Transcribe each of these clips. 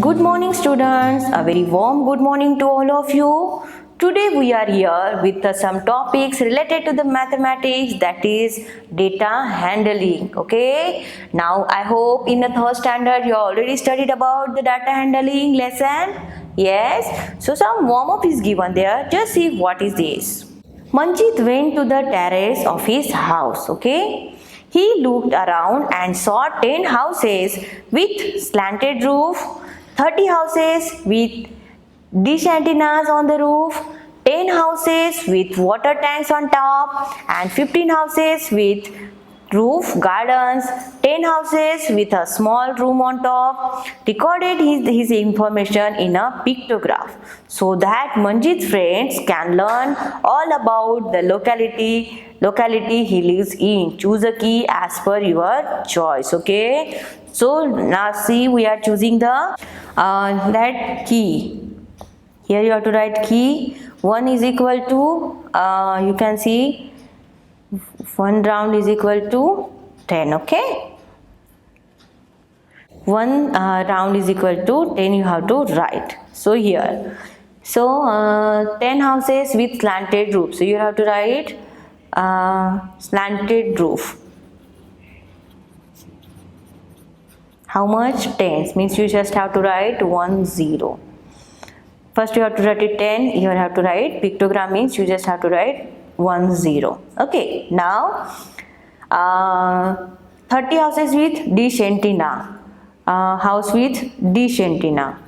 Good morning students, a very warm good morning to all of you. Today we are here with some topics related to the mathematics, that is data handling. Okay, now I hope in the third standard you already studied about the data handling lesson. Yes, so some warm up is given there. Just see what is this. Manjit went to the terrace of his house. Okay, he looked around and saw 10 houses with slanted roof, 30 houses with dish antennas on the roof, 10 houses with water tanks on top, and 15 houses with roof gardens, 10 houses with a small room on top. Recorded his information in a pictograph so that Manjit's friends can learn all about the locality he lives in. Choose a key as per your choice. Okay, so now see, we are choosing the that key. Here you have to write key. 1 is equal to you can see 1 round is equal to 10. Okay, 1 round is equal to 10, you have to write. So here, so 10 houses with slanted roof, so you have to write slanted roof. How much? 10 means you just have to write 1 0. First you have to write it 10, you have to write pictogram means you just have to write 1 0. Okay, now 30 houses with dish antenna, house with dish antenna.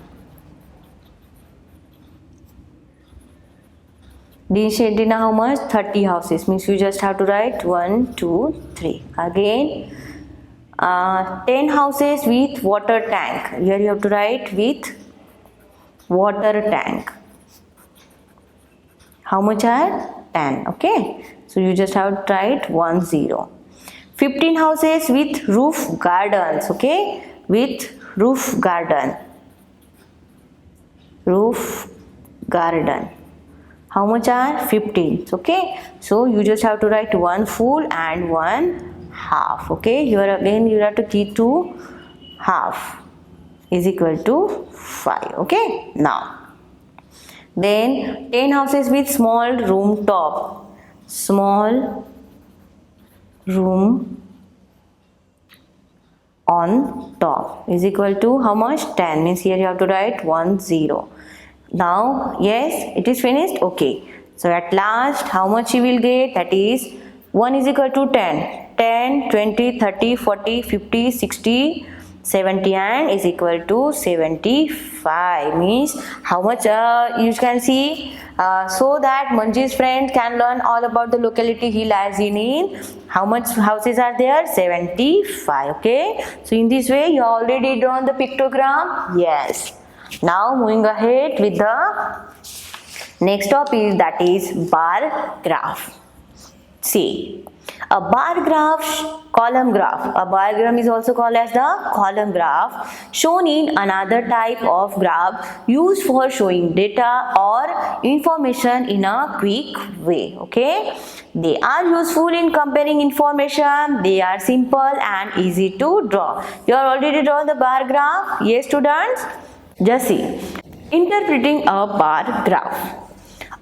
Dish antenna how much? 30 houses means you just have to write 1 2 3. Again 10 houses with water tank, here you have to write with water tank. How much are? 10. Okay, so you just have to write 1 0. 15 houses with roof gardens. Okay, with roof garden. How much are? 15. Okay, so you just have to write 1 full and 1 half. Okay, here again you have to keep 2 half is equal to 5. Okay, now then 10 houses with small room top, small room on top is equal to how much? 10 means here you have to write 1 0. Now yes, it is finished. Okay, so at last how much you will get? That is 1 is equal to 10, 20, 30, 40, 50, 60, 70 and is equal to 75 means how much you can see, so that Manjit's friend can learn all about the locality he lies in. How much houses are there? 75. Okay, so in this way you already drawn the pictogram. Yes, now moving ahead with the next topic, that is bar graph. See, a bar graph, column graph. A bar graph is also called as the column graph, shown in another type of graph used for showing data or information in a quick way. Okay, they are useful in comparing information. They are simple and easy to draw. You are already drawn the bar graph. Yes, students. Just see, interpreting a bar graph.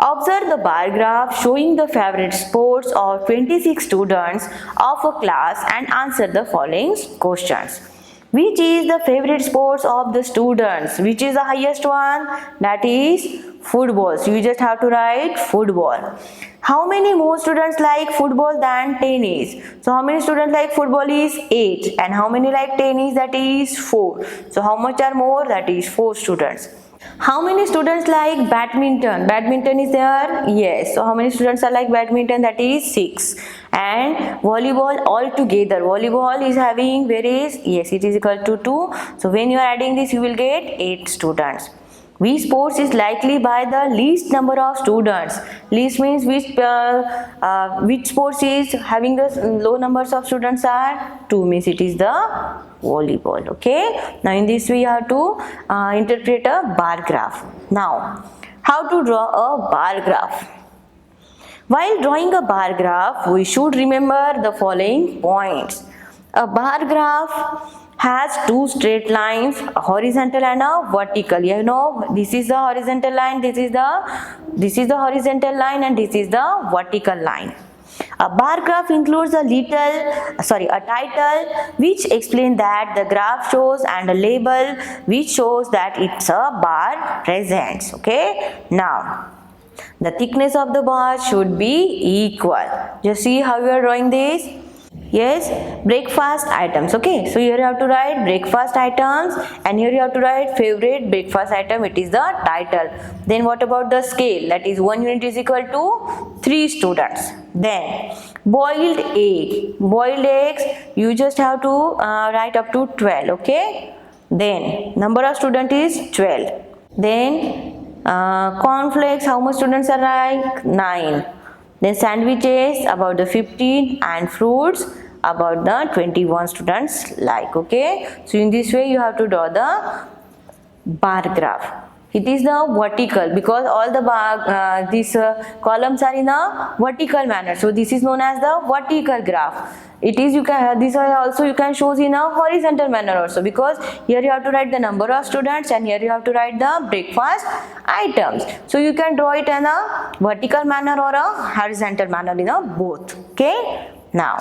Observe the bar graph showing the favorite sports of 26 students of a class and answer the following questions. Which is the favorite sports of the students? Which is the highest one? That is football. So you just have to write football. How many more students like football than tennis? So how many students like football is 8, and how many like tennis? That is 4. So how much are more? That is 4 students. How many students like badminton? Badminton is there? Yes. So how many students are like badminton? That is 6. And volleyball all together. Volleyball is having, where is? Yes, it is equal to 2. So when you are adding this, you will get 8 students. Which sports is likely by the least number of students? Least means which sports is having the low numbers of students are 2, means it is the volleyball. Okay, now in this way you have to interpret a bar graph. Now how to draw a bar graph? While drawing a bar graph, we should remember the following points. A bar graph has two straight lines, a horizontal and a vertical. You know, this is the horizontal line, this is the horizontal line, and this is the vertical line. A bar graph includes a title which explains that the graph shows and a label which shows that it's a bar presents. Okay, now the thickness of the bar should be equal. Just see how you are drawing this. Yes, breakfast items. Okay, so here you have to write breakfast items, and here you have to write favorite breakfast item. It is the title. Then what about the scale? That is 1 unit is equal to 3 students. Then boiled egg. Boiled eggs, you just have to write up to 12. Okay. Then number of students is 12. Then cornflakes, how much students are like? 9. Then sandwiches about the 15, and fruits about the 21 students like. Okay, so in this way you have to draw the bar graph. It is the vertical because all the columns are in a vertical manner, so this is known as the vertical graph. It is you can show in a horizontal manner also, because here you have to write the number of students and here you have to write the breakfast items. So you can draw it in a vertical manner or a horizontal manner, in a both. Okay, now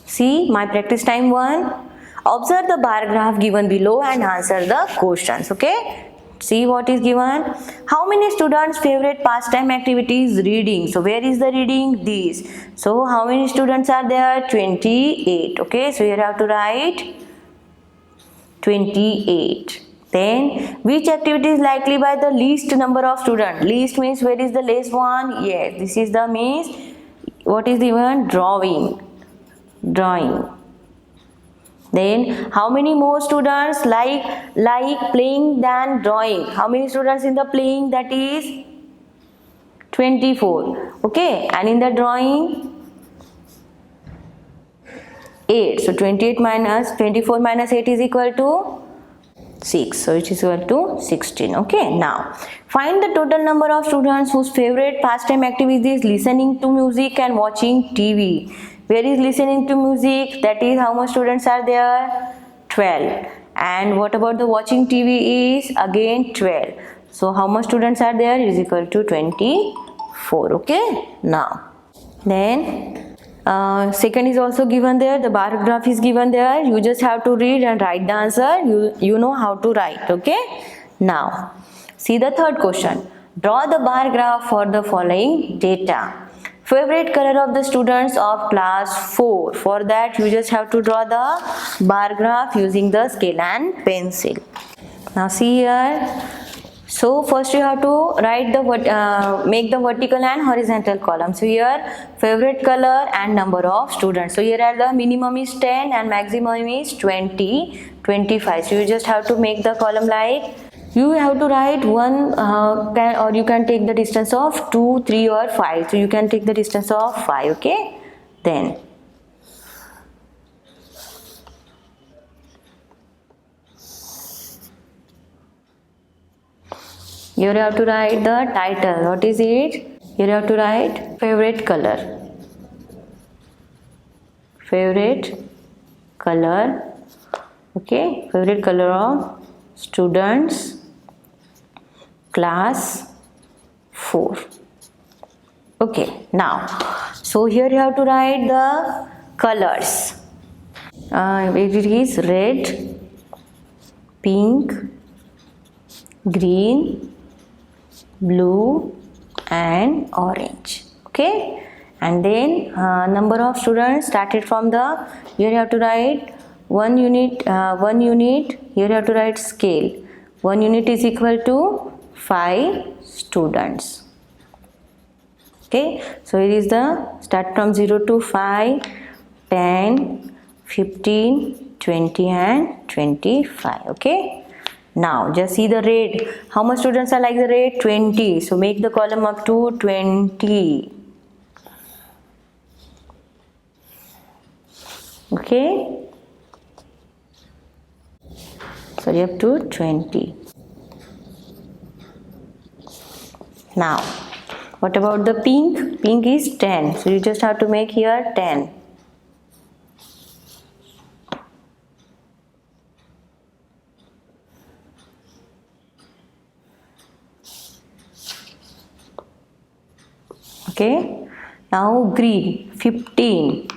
see my practice time 1. Observe the bar graph given below and answer the questions. Okay, see what is given. How many students' favorite pastime activity is reading? So where is the reading? This. So how many students are there? 28. Okay, so here I have to write 28. Then which activity is likely by the least number of students? Least means where is the least one? Yes, this is the means. What is the one? Drawing. Then how many more students like playing than drawing? How many students in the playing? That is 24. Okay, and in the drawing 8. So 24 minus 8 is equal to 6. So it is equal to 16. Okay, now find the total number of students whose favorite pastime activity is listening to music and watching TV. Where is listening to music? That is how much students are there? 12. And what about the watching TV is again 12. So how much students are there? Is equal to 24. Okay, now then second is also given there. The bar graph is given there. You just have to read and write the answer. You know how to write. Okay, now see the third question. Draw the bar graph for the following data. Favorite color of the students of class 4. For that you just have to draw the bar graph using the scale and pencil. Now see here. So first you have to write make the vertical and horizontal column. So here favorite color and number of students. So here are the minimum is 10 and maximum is 20, 25. So you just have to make the column like, you have to write one or you can take the distance of 2, 3 or 5. So you can take the distance of 5. Okay, then here you have to write the title. What is it? Here you have to write favorite color. Okay, favorite color of students class 4. Okay, now so here you have to write the colors. It is red, pink, green, blue and orange. Okay, and then number of students started from the, here you have to write 1 unit. Here you have to write scale. 1 unit is equal to 5 students. Okay, so it is the start from 0 to 5, 10, 15, 20 and 25. Okay, now just see the red. How much students are like the red? 20. So make the column up to 20. Okay, sorry, up to 20. Now what about the pink? Pink is 10. So you just have to make here 10. Okay, now green 15.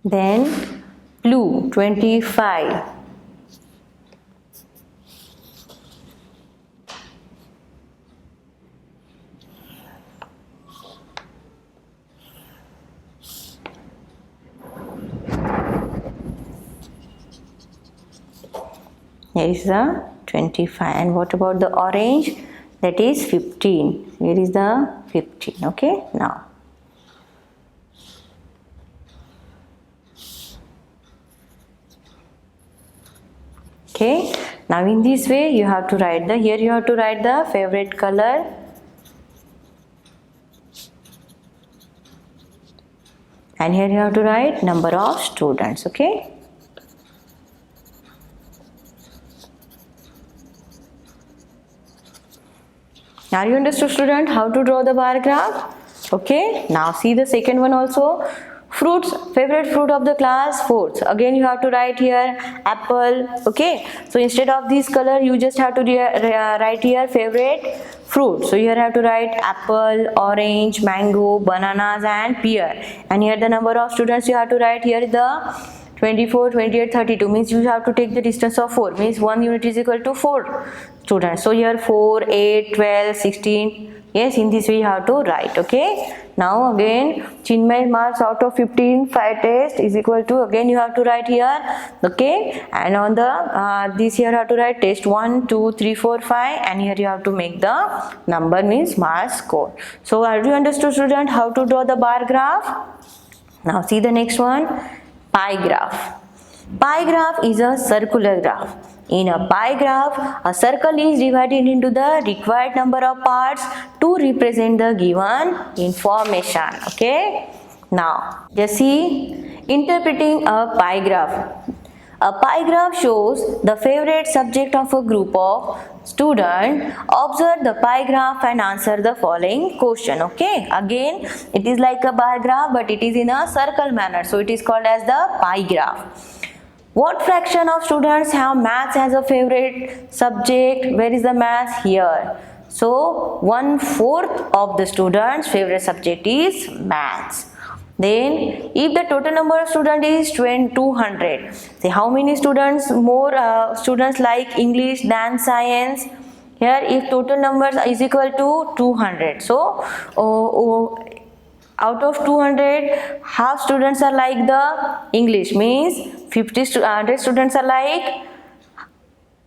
Then blue 25. Here is the 25. And what about the orange? That is 15. Here is the 15. Okay, now. Okay, now in this way you have to write the, here you have to write the favorite color. And here you have to write number of students. Okay. Are you understood, student, how to draw the bar graph? Okay, now see the second one also. Fruits, favorite fruit of the class, fruits. Again you have to write here apple. Okay, so instead of this color you just have to write here favorite fruit. So here you have to write apple, orange, mango, bananas and pear. And here the number of students you have to write here the 24, 28, 32 means you have to take the distance of 4 means 1 unit is equal to 4 students. So here 4, 8, 12, 16. Yes, in this way you have to write. Okay. Now again Chinmay marks out of 15 5 test is equal to, again you have to write here. Okay. And on the this here you have to write test 1, 2, 3, 4, 5 and here you have to make the number means marks score. So have you understood, student, how to draw the bar graph? Now see the next one. Pie graph. Pie graph is a circular graph. In a pie graph, a circle is divided into the required number of parts to represent the given information. Okay. Now, just see interpreting a pie graph. A pie graph shows the favorite subject of a group of students. Observe the pie graph and answer the following question. Okay, again it is like a bar graph but it is in a circle manner, so it is called as the pie graph. What fraction of students have maths as a favorite subject? Where is the maths? Here. So 1/4 of the students' favorite subject is maths. Then if the total number of students is 200, say how many students more students like English than science? Here if total numbers is equal to 200, so out of 200 half students are like the English means 100 students are like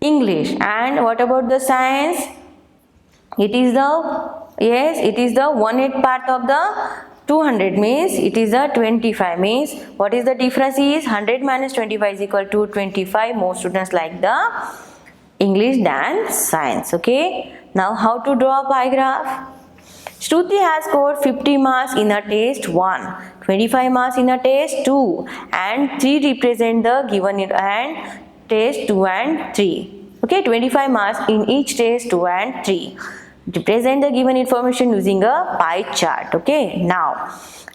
English. And what about the science? It is the, yes, it is the 1/8 part of the 200 means it is a 25 means what is the difference is 100 minus 25 is equal to 25. More students like the English than science. Okay. Now how to draw a pie graph? Shruti has scored 50 marks in a test 1, 25 marks in a test 2 and 3 represent the given and test 2 and 3. Okay, 25 marks in each test 2 and 3. Represent the given information using a pie chart. Okay, now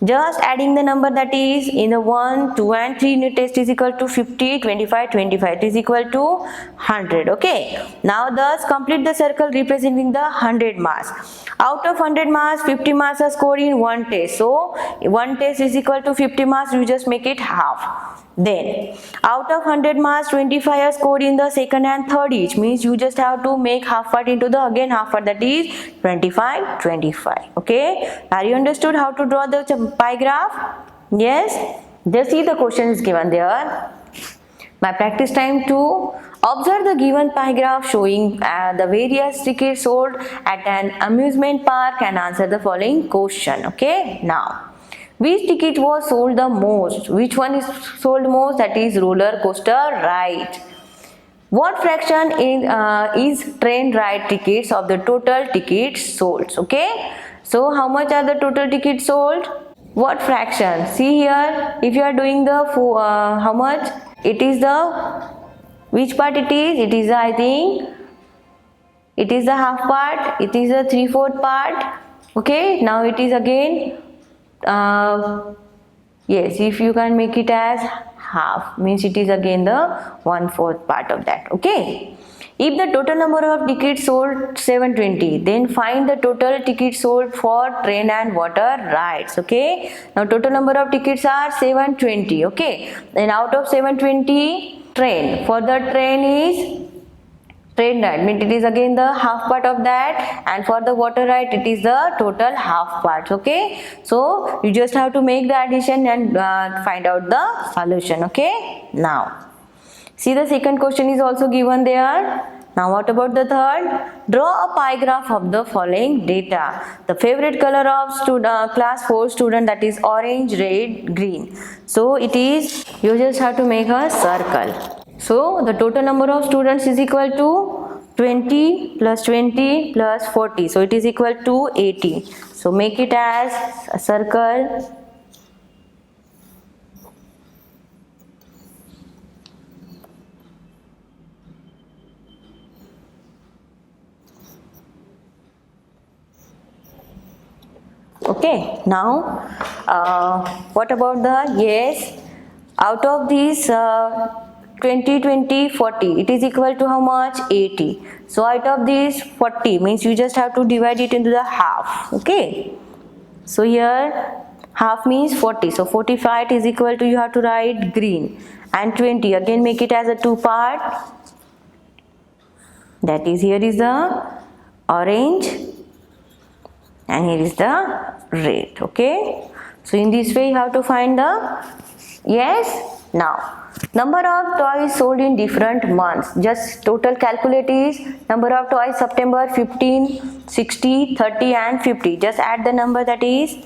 just adding the number that is in the 1, 2 and 3 unit test is equal to 50, 25, 25. It is equal to 100. Okay, now thus complete the circle representing the 100 marks. Out of 100 marks, 50 marks are scored in one test. So one test is equal to 50 marks, you just make it half. Then out of 100 marks, 25 are scored in the second and third each, means you just have to make half part into the again half part, that is 25, 25. Okay, are you understood how to draw the pie graph? Yes, just see the question is given there. My practice time 2. Observe the given pie graph showing the various tickets sold at an amusement park and answer the following question. Okay, now which ticket was sold the most? Which one is sold most? That is roller coaster ride. What fraction is train ride tickets of the total tickets sold? Okay, so how much are the total tickets sold? What fraction? See here, if you are doing the how much? It is the, which part it is? It is the, I think it is the half part, it is the 3/4 part. Okay, now it is again yes, if you can make it as half, means it is again the 1/4 part of that. Okay. If the total number of tickets sold 720, then find the total tickets sold for train and water rides. Okay. Now total number of tickets are 720. Okay. Then out of 720, train, for the train is train ride, means it is again the half part of that, and for the water ride it is the total half part. Okay. So you just have to make the addition and find out the solution. Okay. Now see, the second question is also given there. Now what about the third? Draw a pie graph of the following data. The favorite color of class 4 student, that is orange, red, green. So it is, you just have to make a circle. So the total number of students is equal to 20 plus 20 plus 40. So it is equal to 80. So make it as a circle. Okay, now what about the, yes, out of these 20, 20, 40, it is equal to how much? 80. So out of these 40, means you just have to divide it into the half. Okay, so here half means 40, so 45 is equal to, you have to write green, and 20 again make it as a 2 part, that is, here is the orange and here is the red. Okay, so in this way you have to find the, yes. Now number of toys sold in different months, just total calculate is number of toys September 15, 60, 30 and 50. Just add the number, that is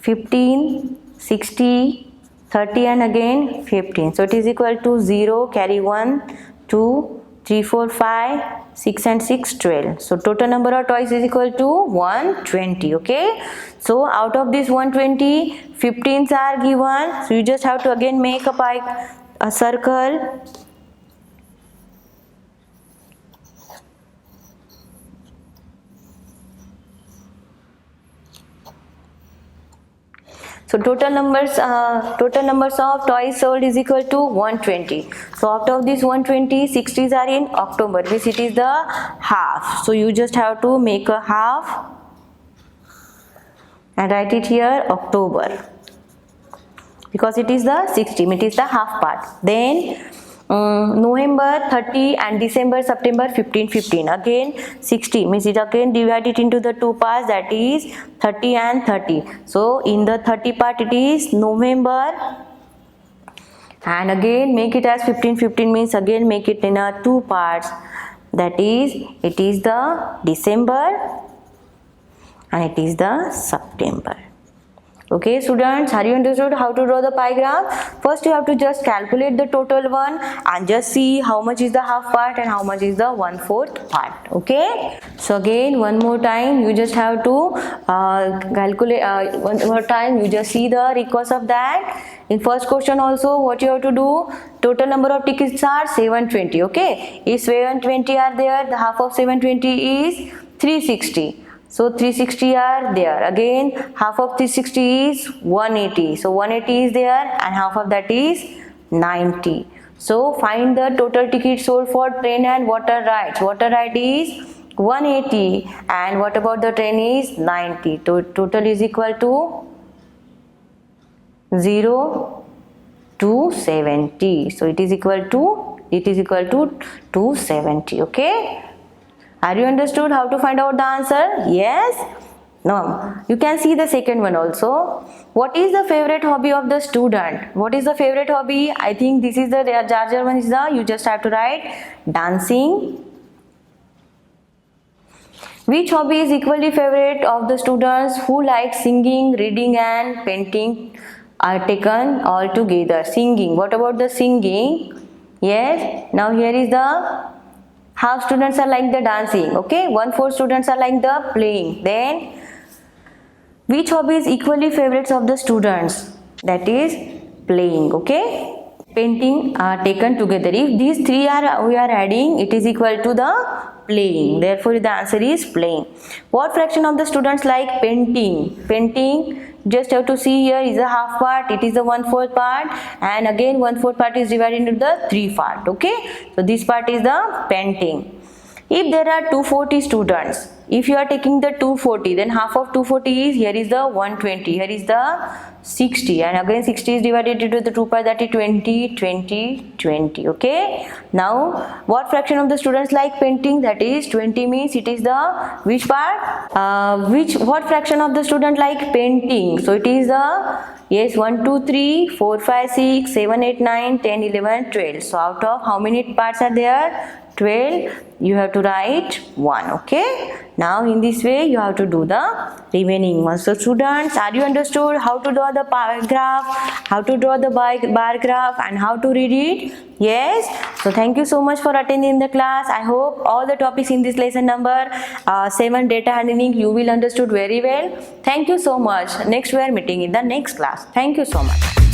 15, 60, 30 and again 15. So it is equal to 0, carry 1, 2, 3, 4, 5, 6 and 6, 12. So total number of toys is equal to 120. Okay. So out of this 120, 15s are given. So you just have to again make a circle. So total numbers of toys sold is equal to 120. So out of this 120, 60s are in October, which it is the half. So you just have to make a half and write it here October, because it is the 60, it is the half part. Then November 30 and December, September 15, 15. Again 60, means it again divide it into the 2 parts, that is 30 and 30. So in the 30 part it is November, and again make it as 15, 15 means again make it in a 2 parts, that is, it is the December and it is the September. Okay students, are you understood how to draw the pie graph? First you have to just calculate the total one and just see how much is the half part and how much is the 1/4 part. Okay, so again one more time you just have to calculate, one more time you just see the recourse of that. In first question also what you have to do, total number of tickets are 720. Okay, if 720 are there, the half of 720 is 360. So 360 are there. Again half of 360 is 180. So 180 is there and half of that is 90. So find the total tickets sold for train and water rides. Water ride is 180 and what about the train is 90. Total is equal to 0 to 70. So it is equal to 270. Okay. Are you understood how to find out the answer? Yes? No. You can see the second one also. What is the favorite hobby of the student? What is the favorite hobby? I think this is the larger one, is the, you just have to write dancing. Which hobby is equally favorite of the students who like singing, reading and painting are taken all together? Singing. What about the singing? Yes. Now here is the half students are like the dancing. Okay, 1/4 students are like the playing. Then which hobby is equally favorites of the students? That is playing. Okay, painting are taken together. If these three are we are adding, it is equal to the playing. Therefore the answer is playing. What fraction of the students like painting? Painting just have to see here is a half part, it is the 1/4 part, and again 1/4 part is divided into the 3 part. Okay, so this part is the painting. If there are 240 students, if you are taking the 240, then half of 240 is, here is the 120, here is the 60, and again 60 is divided into the 2 part, that is 20, 20, 20. Okay, now what fraction of the students like painting? That is 20 means it is the which part? What fraction of the student like painting? So it is the, yes, 1 2 3 4 5 6 7 8 9 10 11 12. So out of how many parts are there? 12. You have to write 1. Okay, now in this way you have to do the remaining ones. So students, are you understood how to draw the graph, how to draw the bar graph, and how to read it? Yes. So thank you so much for attending the class. I hope all the topics in this lesson number 7, data handling, you will understood very well. Thank you so much. Next we are meeting in the next class. Thank you so much.